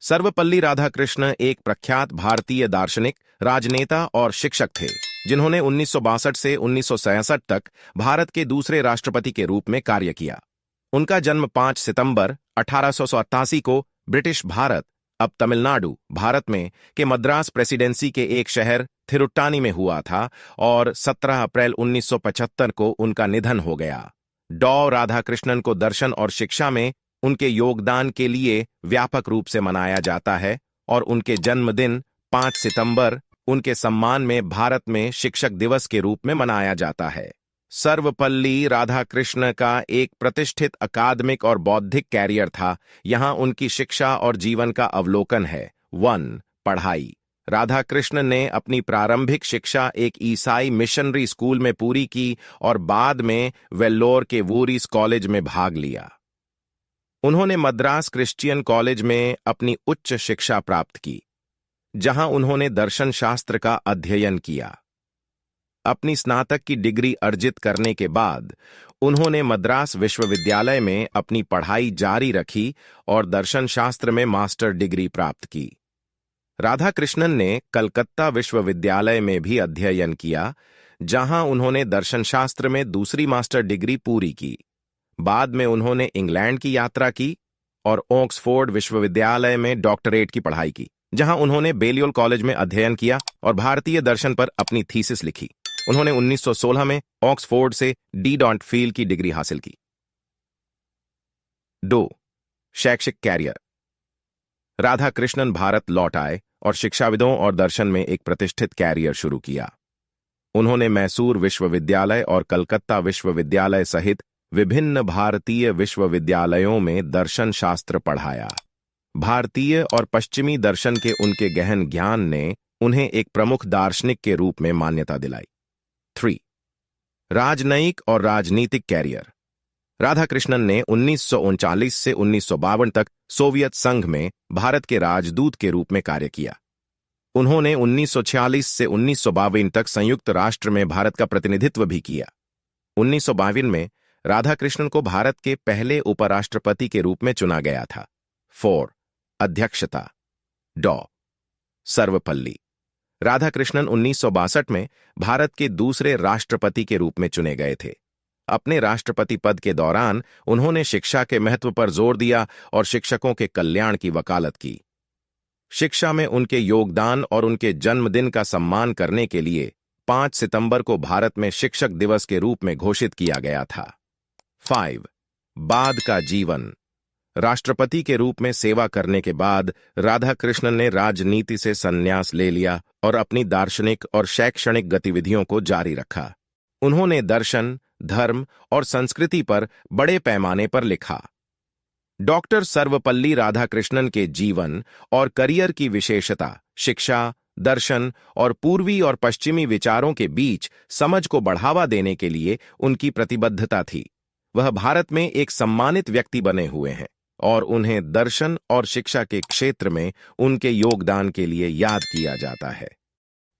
सर्वपल्ली राधाकृष्ण एक प्रख्यात भारतीय दार्शनिक, राजनेता और शिक्षक थे, जिन्होंने 1962 से 1966 तक भारत के दूसरे राष्ट्रपति के रूप में कार्य किया। उनका जन्म 5 सितंबर 1887 को ब्रिटिश भारत, अब तमिलनाडु, भारत में के मद्रास प्रेसिडेंसी के एक शहर थिरुट्टानी में हुआ था और 17 अप्रैल 1975 को उनका निधन हो गया। डॉ. राधाकृष्णन को दर्शन और शिक्षा में उनके योगदान के लिए व्यापक रूप से मनाया जाता है और उनके जन्मदिन 5 सितंबर उनके सम्मान में भारत में शिक्षक दिवस के रूप में मनाया जाता है। सर्वपल्ली राधाकृष्ण का एक प्रतिष्ठित अकादमिक और बौद्धिक कैरियर था। यहाँ उनकी शिक्षा और जीवन का अवलोकन है। 1. पढ़ाई। राधाकृष्ण ने अपनी प्रारंभिक शिक्षा एक ईसाई मिशनरी स्कूल में पूरी की और बाद में वेल्लोर के वूरीस कॉलेज में भाग लिया। उन्होंने मद्रास क्रिश्चियन कॉलेज में अपनी उच्च शिक्षा प्राप्त की, जहां उन्होंने दर्शन शास्त्र का अध्ययन किया। अपनी स्नातक की डिग्री अर्जित करने के बाद उन्होंने मद्रास विश्वविद्यालय में अपनी पढ़ाई जारी रखी और दर्शन शास्त्र में मास्टर डिग्री प्राप्त की। राधाकृष्णन ने कलकत्ता विश्वविद्यालय में भी अध्ययन किया, जहां उन्होंने दर्शन शास्त्र में दूसरी मास्टर डिग्री पूरी की। बाद में उन्होंने इंग्लैंड की यात्रा की और ऑक्सफोर्ड विश्वविद्यालय में डॉक्टरेट की पढ़ाई की, जहां उन्होंने बेलियोल कॉलेज में अध्ययन किया और भारतीय दर्शन पर अपनी थीसिस लिखी। उन्होंने 1916 में ऑक्सफोर्ड से डी.फिल की डिग्री हासिल की। 2. शैक्षिक कैरियर। राधाकृष्णन भारत लौट आए और शिक्षाविदों और दर्शन में एक प्रतिष्ठित कैरियर शुरू किया। उन्होंने मैसूर विश्वविद्यालय और कलकत्ता विश्वविद्यालय सहित विभिन्न भारतीय विश्वविद्यालयों में दर्शन शास्त्र पढ़ाया। भारतीय और पश्चिमी दर्शन के उनके गहन ज्ञान ने उन्हें एक प्रमुख दार्शनिक के रूप में मान्यता दिलाई। 3. राजनयिक और राजनीतिक कैरियर। राधाकृष्णन ने 1939 से 1952 तक सोवियत संघ में भारत के राजदूत के रूप में कार्य किया। उन्होंने 1946 से 1952 तक संयुक्त राष्ट्र में भारत का प्रतिनिधित्व भी किया। 1952 में राधाकृष्णन को भारत के पहले उपराष्ट्रपति के रूप में चुना गया था। 4. अध्यक्षता। डॉ. सर्वपल्ली राधाकृष्णन 1962 में भारत के दूसरे राष्ट्रपति के रूप में चुने गए थे। अपने राष्ट्रपति पद के दौरान उन्होंने शिक्षा के महत्व पर जोर दिया और शिक्षकों के कल्याण की वकालत की। शिक्षा में उनके योगदान और उनके जन्मदिन का सम्मान करने के लिए 5 सितंबर को भारत में शिक्षक दिवस के रूप में घोषित किया गया था। 5. बाद का जीवन। राष्ट्रपति के रूप में सेवा करने के बाद राधाकृष्णन ने राजनीति से संन्यास ले लिया और अपनी दार्शनिक और शैक्षणिक गतिविधियों को जारी रखा। उन्होंने दर्शन, धर्म और संस्कृति पर बड़े पैमाने पर लिखा। डॉक्टर सर्वपल्ली राधाकृष्णन के जीवन और करियर की विशेषता शिक्षा, दर्शन और पूर्वी और पश्चिमी विचारों के बीच समझ को बढ़ावा देने के लिए उनकी प्रतिबद्धता थी। वह भारत में एक सम्मानित व्यक्ति बने हुए हैं और उन्हें दर्शन और शिक्षा के क्षेत्र में उनके योगदान के लिए याद किया जाता है।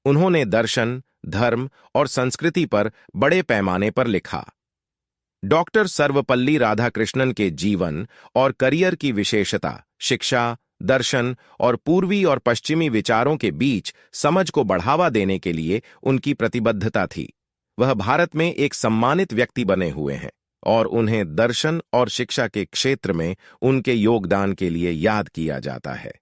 उन्होंने दर्शन, धर्म और संस्कृति पर बड़े पैमाने पर लिखा। डॉक्टर सर्वपल्ली राधाकृष्णन के जीवन और करियर की विशेषता शिक्षा, दर्शन और पूर्वी और पश्चिमी विचारों के बीच समझ को बढ़ावा देने के लिए उनकी प्रतिबद्धता थी। वह भारत में एक सम्मानित व्यक्ति बने हुए हैं और उन्हें दर्शन और शिक्षा के क्षेत्र में उनके योगदान के लिए याद किया जाता है।